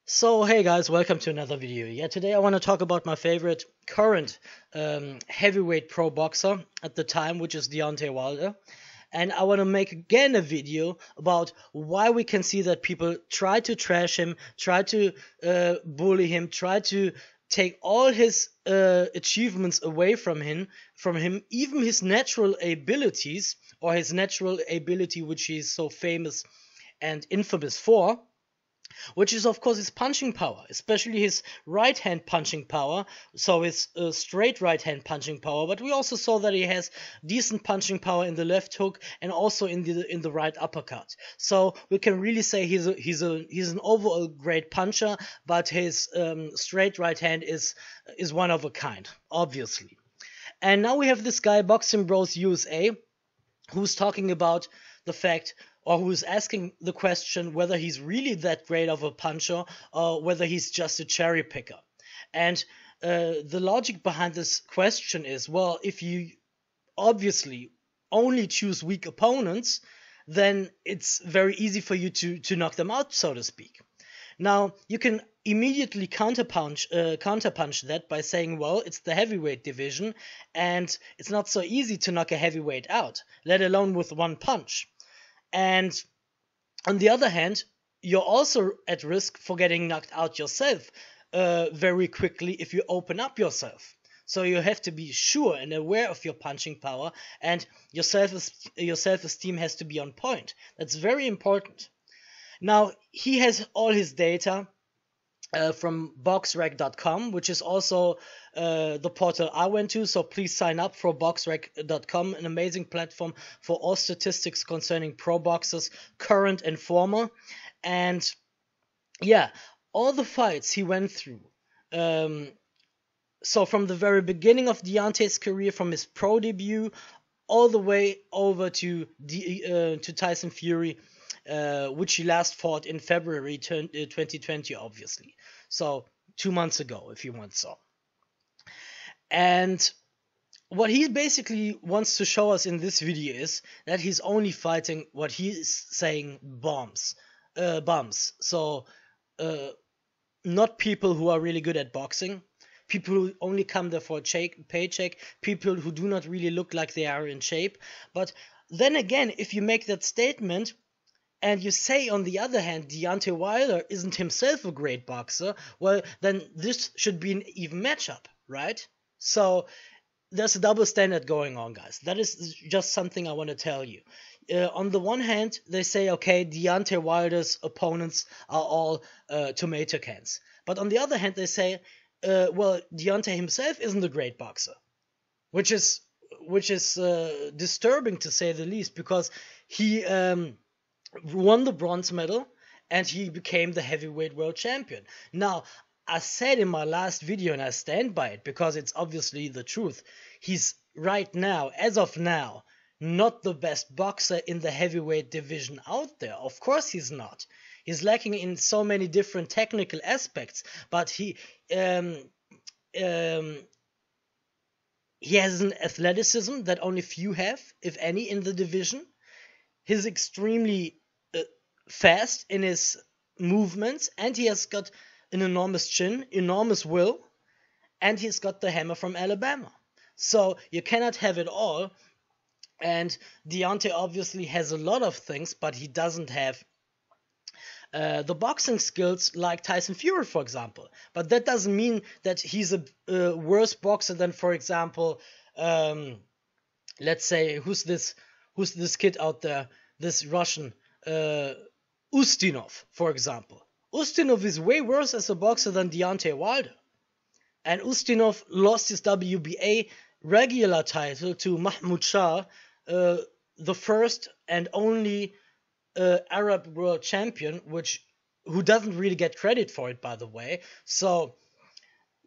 So hey guys, welcome to another video. Today I want to talk about my favorite current heavyweight pro boxer at the time, which is Deontay Wilder. And I want to make again a video about why we can see that people try to trash him, try to bully him, try to take all his achievements away from him, even his natural abilities, or his natural ability which he's so famous and infamous for, which is of course his punching power, especially his right hand punching power, so his straight right hand punching power. But we also saw that he has decent punching power in the left hook and also in the right uppercut. So we can really say he's an overall great puncher, but his straight right hand is one of a kind, obviously. And now we have this guy, Boxing Bros USA, who's talking about the fact, or who's asking the question whether he's really that great of a puncher or whether he's just a cherry picker. And the logic behind this question is, well, if you obviously only choose weak opponents, then it's very easy for you to knock them out, so to speak. Now, you can immediately counterpunch that by saying, well, it's the heavyweight division, and it's not so easy to knock a heavyweight out, let alone with one punch. And on the other hand, you're also at risk for getting knocked out yourself very quickly if you open up yourself. So you have to be sure and aware of your punching power, and your self-esteem has to be on point. That's very important. Now, he has all his data from boxrec.com, which is also the portal I went to, so please sign up for boxrec.com, an amazing platform for all statistics concerning pro boxers, current and former. And yeah, all the fights he went through, so from the very beginning of Deontay's career, from his pro debut all the way over to Tyson Fury, which he last fought in February 2020, obviously. So 2 months ago, if you want so. And what he basically wants to show us in this video is that he's only fighting what he's saying bums. So not people who are really good at boxing, people who only come there for a paycheck, people who do not really look like they are in shape. But then again, if you make that statement, and you say, on the other hand, Deontay Wilder isn't himself a great boxer, well, then this should be an even matchup, right? So there's a double standard going on, guys. That is just something I want to tell you. On the one hand, they say, okay, Deontay Wilder's opponents are all tomato cans. But on the other hand, they say, well, Deontay himself isn't a great boxer, which is disturbing to say the least, because he won the bronze medal and he became the heavyweight world champion. Now, I said in my last video, and I stand by it because it's obviously the truth, he's right now, as of now, not the best boxer in the heavyweight division out there. Of course he's not. He's lacking in so many different technical aspects, but he has an athleticism that only few have, if any, in the division. He's extremely fast in his movements, and he has got an enormous chin, enormous will, and he's got the hammer from Alabama. So you cannot have it all. And Deontay obviously has a lot of things, but he doesn't have the boxing skills like Tyson Fury, for example. But that doesn't mean that he's a worse boxer than, for example, let's say, who's this kid out there, this Russian, Ustinov, for example. Ustinov is way worse as a boxer than Deontay Wilder. And Ustinov lost his WBA regular title to Mahmoud Shah, the first and only Arab world champion, who doesn't really get credit for it, by the way. So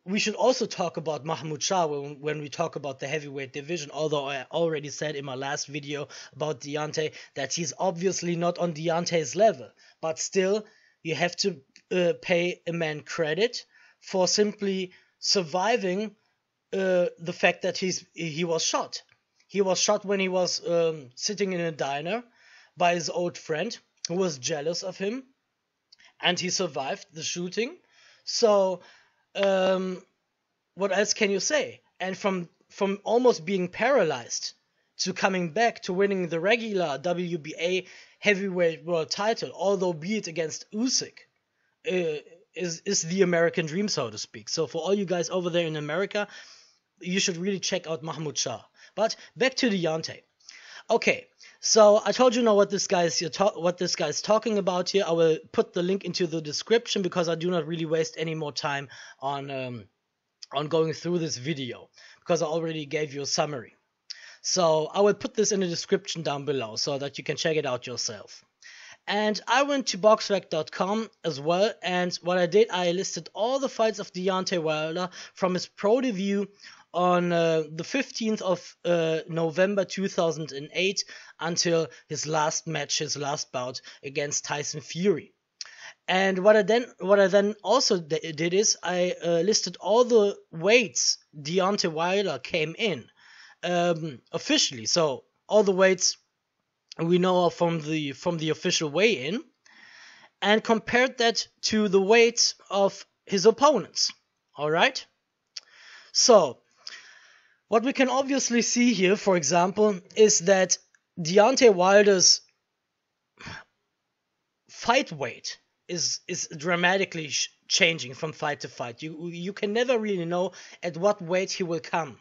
we should also talk about Mahmoud Shah when we talk about the heavyweight division, although I already said in my last video about Deontay that he's obviously not on Deontay's level. But still, you have to pay a man credit for simply surviving the fact that he was shot. He was shot when he was sitting in a diner by his old friend who was jealous of him. and he survived the shooting. So what else can you say? And from almost being paralyzed to coming back to winning the regular WBA heavyweight world title, although be it against Usyk, is the American dream, so to speak. So for all you guys over there in America, you should really check out Mahmoud Shah. But back to Deontay. Okay, so I told you now what this guy is talking about here. I will put the link into the description because I do not really waste any more time on going through this video because I already gave you a summary. So I will put this in the description down below so that you can check it out yourself. And I went to boxrec.com as well, and what I did, I listed all the fights of Deontay Wilder from his pro debut on the 15th of November 2008 until his last match, his last bout against Tyson Fury. And what I then also did is I listed all the weights Deontay Wilder came in officially. So all the weights we know of from the official weigh-in, and compared that to the weights of his opponents. All right. So what we can obviously see here, for example, is that Deontay Wilder's fight weight is dramatically changing from fight to fight. You can never really know at what weight he will come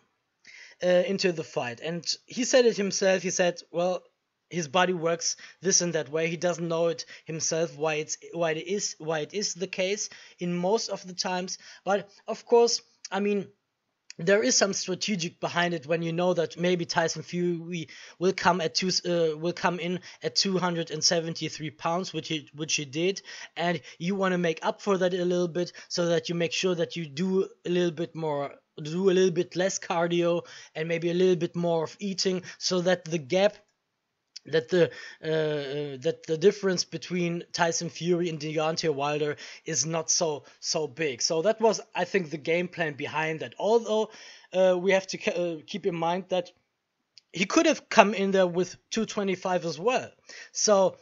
into the fight. And he said it himself. He said, well, his body works this and that way. He doesn't know it himself why it is the case in most of the times. But of course, I mean, there is some strategic behind it when you know that maybe Tyson Fury will come in at 273 pounds, which he did, and you want to make up for that a little bit so that you make sure that you do a little bit less cardio and maybe a little bit more of eating, so that the gap, that the difference between Tyson Fury and Deontay Wilder is not so big. So that was, I think, the game plan behind that. Although we have to keep in mind that he could have come in there with 225 as well. So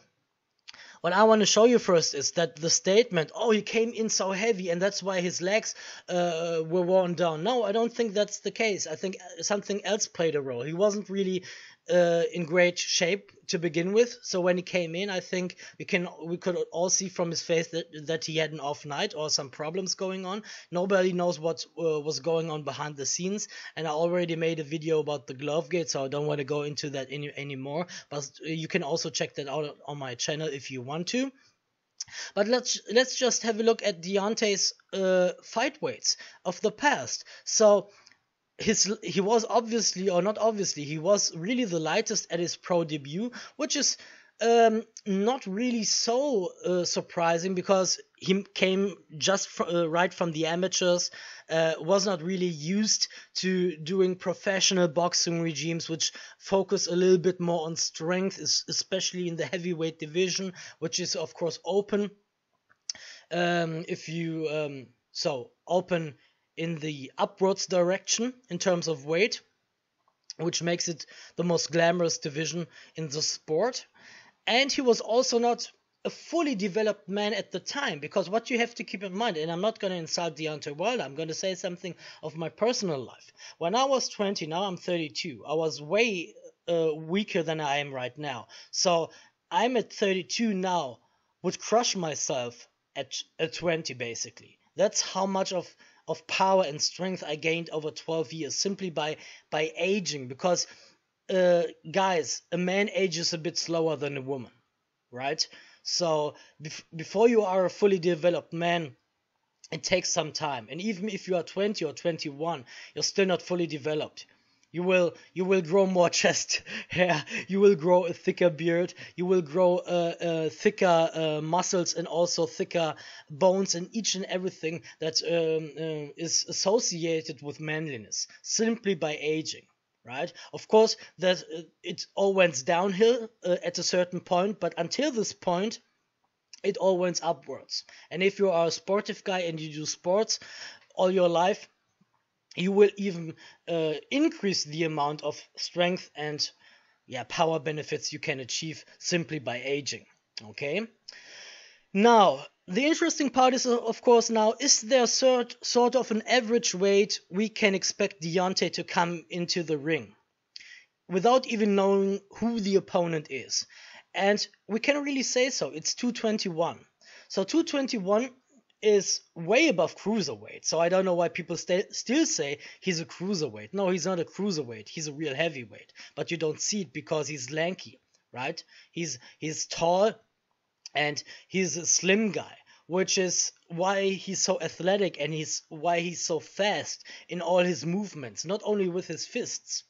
what I want to show you first is that the statement, oh, he came in so heavy and that's why his legs were worn down. No, I don't think that's the case. I think something else played a role. He wasn't really in great shape to begin with, so when he came in, I think we could all see from his face that he had an off night or some problems going on. Nobody knows what was going on behind the scenes, and I already made a video about the glove gate, so I don't want to go into that anymore, but you can also check that out on my channel if you want to. But let's just have a look at Deontay's fight weights of the past. So he was he was really the lightest at his pro debut, which is not really so surprising because he came just right from the amateurs, was not really used to doing professional boxing regimes which focus a little bit more on strength, especially in the heavyweight division, which is of course open. Open in the upwards direction in terms of weight, which makes it the most glamorous division in the sport. And he was also not a fully developed man at the time, because what you have to keep in mind, and I'm not going to insult Deontay Wilder, I'm going to say something of my personal life. When I was 20, now I'm 32, I was way weaker than I am right now. So I'm at 32 now, would crush myself at 20 basically. That's how much of power and strength I gained over 12 years simply by aging, because guys, a man ages a bit slower than a woman, right? So before you are a fully developed man, it takes some time. And even if you are 20 or 21, you're still not fully developed. You will grow more chest hair, you will grow a thicker beard, you will grow thicker muscles and also thicker bones and each and everything that is associated with manliness simply by aging, right? Of course, that it all went downhill at a certain point, but until this point, it all went upwards. And if you are a sportive guy and you do sports all your life, you will even increase the amount of strength and power benefits you can achieve simply by aging. Okay. Now, the interesting part is, of course, now, is there sort of an average weight we can expect Deontay to come into the ring without even knowing who the opponent is? And we can really say so. It's 221. So 221 is way above cruiserweight. So I don't know why people still say he's a cruiserweight. No, he's not a cruiserweight. He's a real heavyweight. But you don't see it because he's lanky, right? He's tall and he's a slim guy, which is why he's so athletic and why he's so fast in all his movements, not only with his fists.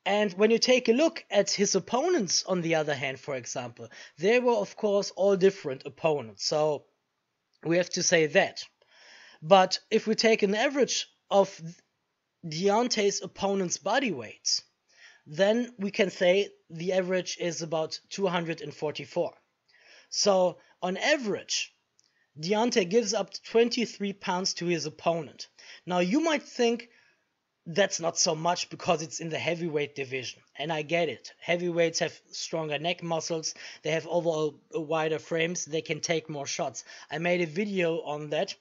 And when you take a look at his opponents, on the other hand, for example, they were, of course, all different opponents. So we have to say that. But if we take an average of Deontay's opponents' body weights, then we can say the average is about 244. So on average, Deontay gives up 23 pounds to his opponent. Now you might think that's not so much because it's in the heavyweight division, and I get it. Heavyweights have stronger neck muscles, they have overall wider frames, they can take more shots. I made a video on that,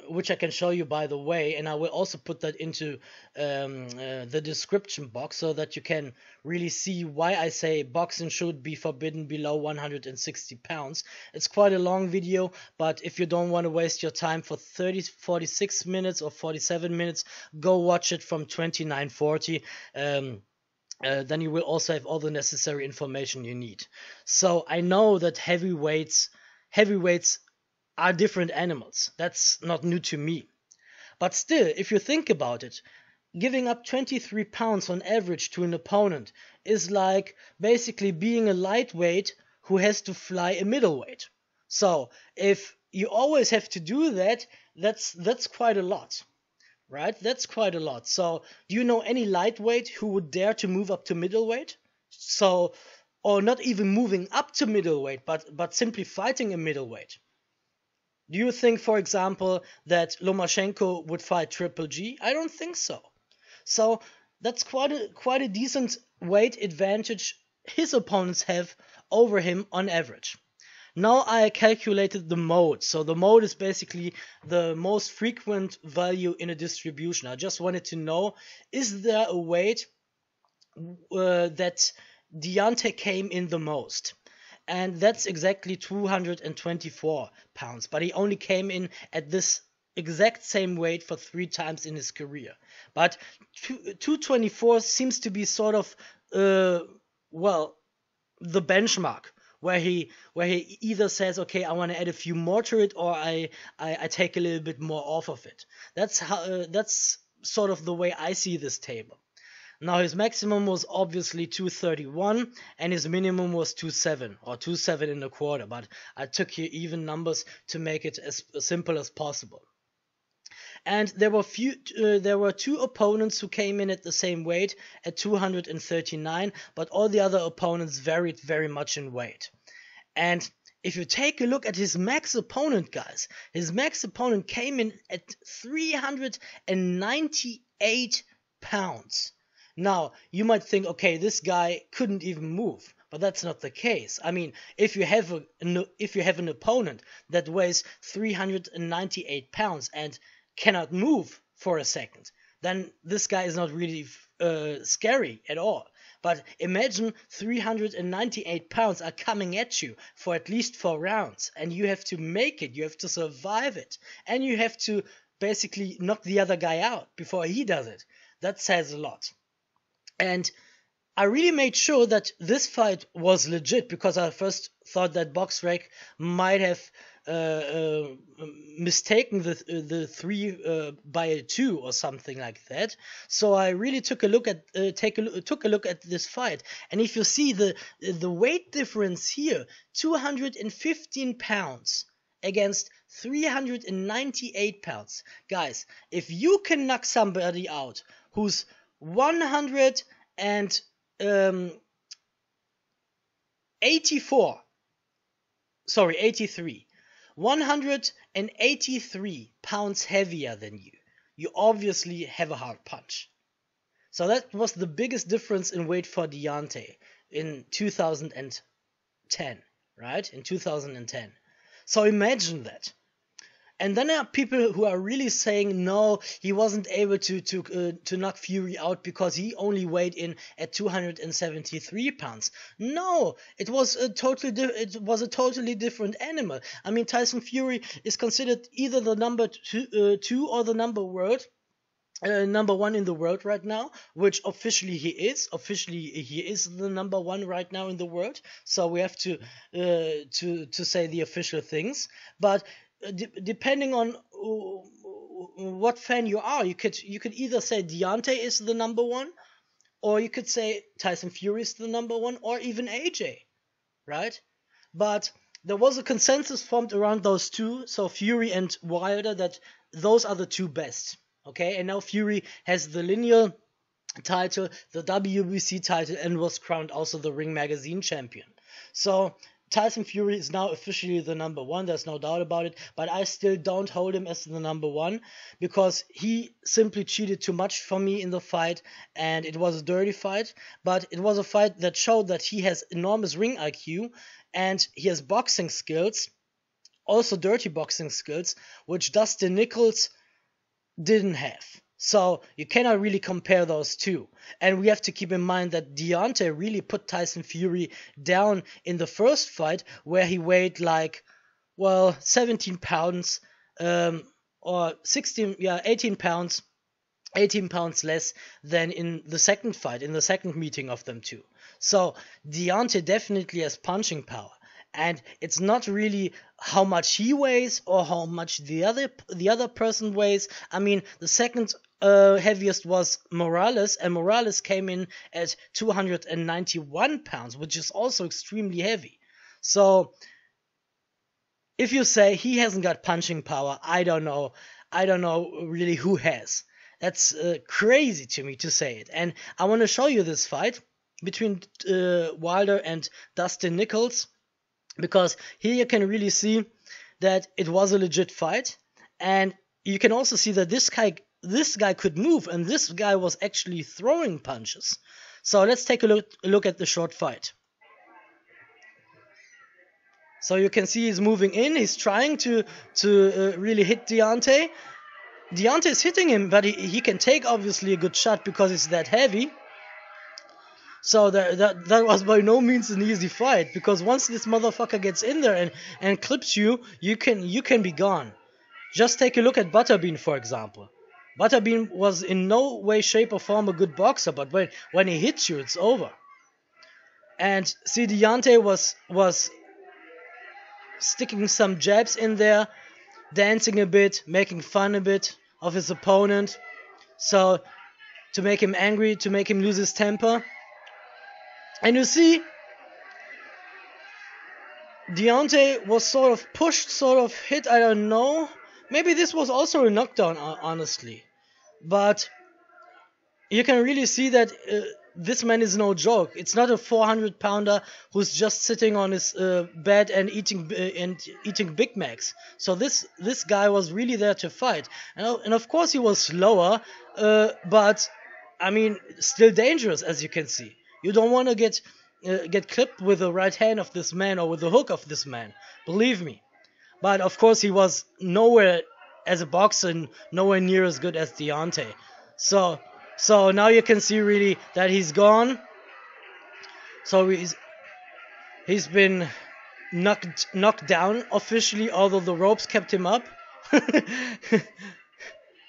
which I can show you, by the way, and I will also put that into the description box so that you can really see why I say boxing should be forbidden below 160 pounds. It's quite a long video, but if you don't want to waste your time for 46 minutes or 47 minutes, go watch it from 29:40. Then you will also have all the necessary information you need. So I know that heavyweights are different animals. That's not new to me. But still, if you think about it, giving up 23 pounds on average to an opponent is like basically being a lightweight who has to fly a middleweight. So if you always have to do that, that's quite a lot, right? That's quite a lot. So do you know any lightweight who would dare to move up to middleweight? So, or not even moving up to middleweight, but simply fighting a middleweight. Do you think, for example, that Lomachenko would fight Triple G? I don't think so. So that's quite a decent weight advantage his opponents have over him on average. Now I calculated the mode. So the mode is basically the most frequent value in a distribution. I just wanted to know, is there a weight that Deontay came in the most? And that's exactly 224 pounds. But he only came in at this exact same weight for 3 times in his career. But 224 seems to be sort of, well, the benchmark where he either says, okay, I want to add a few more to it, or I take a little bit more off of it. That's sort of the way I see this table. Now his maximum was obviously 231 and his minimum was 27 or 27.25, but I took here even numbers to make it as simple as possible. And there were 2 opponents who came in at the same weight at 239, but all the other opponents varied very much in weight. And if you take a look at his max opponent, guys, his max opponent came in at 398 pounds. Now, you might think, okay, this guy couldn't even move, but that's not the case. I mean, if you have an opponent that weighs 398 pounds and cannot move for a second, then this guy is not really scary at all. But imagine 398 pounds are coming at you for at least 4 rounds, and you have to make it, you have to survive it, and you have to basically knock the other guy out before he does it. That says a lot. And I really made sure that this fight was legit, because I first thought that BoxRec might have mistaken the 3 by a 2 or something like that. So I really took a look at this fight, and if you see the weight difference here, 215 pounds against 398 pounds. Guys, if you can knock somebody out who's 183 pounds heavier than you, you obviously have a hard punch. So that was the biggest difference in weight for Deontay in 2010, right? In 2010. So imagine that. And then there are people who are really saying no, he wasn't able to knock Fury out because he only weighed in at 273 pounds. No, it was a totally different animal. I mean, Tyson Fury is considered either the number two or the number one in the world right now, which officially he is. Officially, he is the number one right now in the world. So we have to say the official things. But depending on what fan you are, you could either say Deontay is the number one, or you could say Tyson Fury is the number one, or even AJ, right? But there was a consensus formed around those two, so Fury and Wilder, that those are the two best. Okay, and now Fury has the lineal title, the WBC title, and was crowned also the Ring Magazine champion. So Tyson Fury is now officially the number one, there's no doubt about it, but I still don't hold him as the number one because he simply cheated too much for me in the fight, and it was a dirty fight, but it was a fight that showed that he has enormous ring IQ and he has boxing skills, also dirty boxing skills, which Dustin Nichols didn't have. So you cannot really compare those two. And we have to keep in mind that Deontay really put Tyson Fury down in the first fight, where he weighed 17 pounds, or 18 pounds, 18 pounds less than in the second fight, in the second meeting of them two. So Deontay definitely has punching power. And it's not really how much he weighs or how much the other person weighs. I mean, the second heaviest was Morales, and Morales came in at 291 pounds, which is also extremely heavy. So if you say he hasn't got punching power, I don't know really who has. That's crazy to me to say it. And I want to show you this fight between Wilder and Dustin Nichols, because here you can really see that it was a legit fight, and you can also see that this guy could move, and this guy was actually throwing punches. So let's take a look at the short fight. So you can see he's moving in, he's trying to really hit Deontay. Deontay is hitting him, but he can take obviously a good shot because it's that heavy. So that was by no means an easy fight, because once this motherfucker gets in there and clips you, you can be gone. Just take a look at Butterbean, for example. Butterbean was in no way, shape, or form a good boxer, but when he hits you, it's over. And see, Deontay was sticking some jabs in there, dancing a bit, making fun a bit of his opponent, so to make him angry, to make him lose his temper. And you see, Deontay was sort of pushed, sort of hit, I don't know. Maybe this was also a knockdown, honestly. But you can really see that this man is no joke. It's not a 400-pounder who's just sitting on his bed and eating Big Macs. So this guy was really there to fight. And of course he was slower, but I mean, still dangerous, as you can see. You don't want to get clipped with the right hand of this man or with the hook of this man. Believe me. But of course he was nowhere as a boxer, nowhere near as good as Deontay. So now you can see really that he's gone. So he's been knocked down officially, although the ropes kept him up.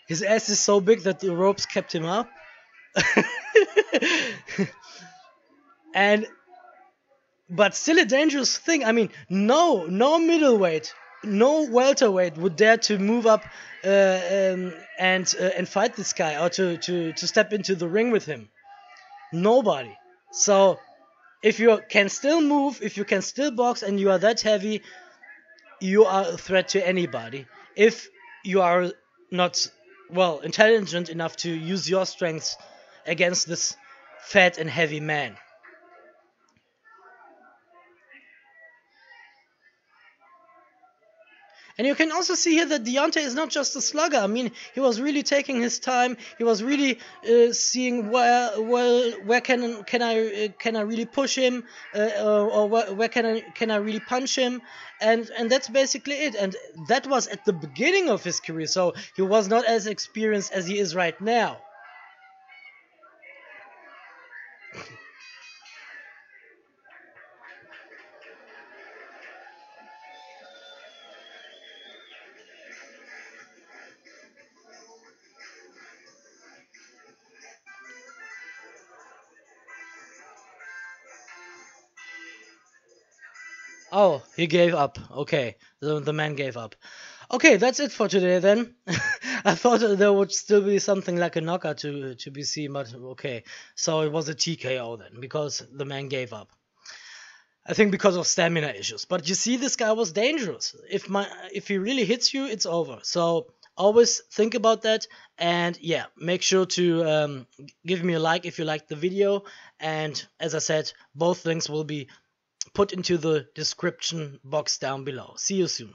His ass is so big that the ropes kept him up. But still a dangerous thing. I mean, no middleweight, no welterweight would dare to move up and fight this guy, or to step into the ring with him. Nobody. So if you can still move, if you can still box, and you are that heavy, you are a threat to anybody. If you are not intelligent enough to use your strengths against this fat and heavy man. And you can also see here that Deontay is not just a slugger. I mean, he was really taking his time. He was really seeing where can I really push him, or where can I really punch him, and that's basically it. And that was at the beginning of his career, so he was not as experienced as he is right now. Oh, he gave up. Okay, the man gave up. Okay, that's it for today then. I thought there would still be something like a knockout to be seen, but okay. So it was a TKO then because the man gave up. I think because of stamina issues. But you see, this guy was dangerous. If he really hits you, it's over. So always think about that. And yeah, make sure to give me a like if you liked the video. And as I said, both links will be put into the description box down below. See you soon.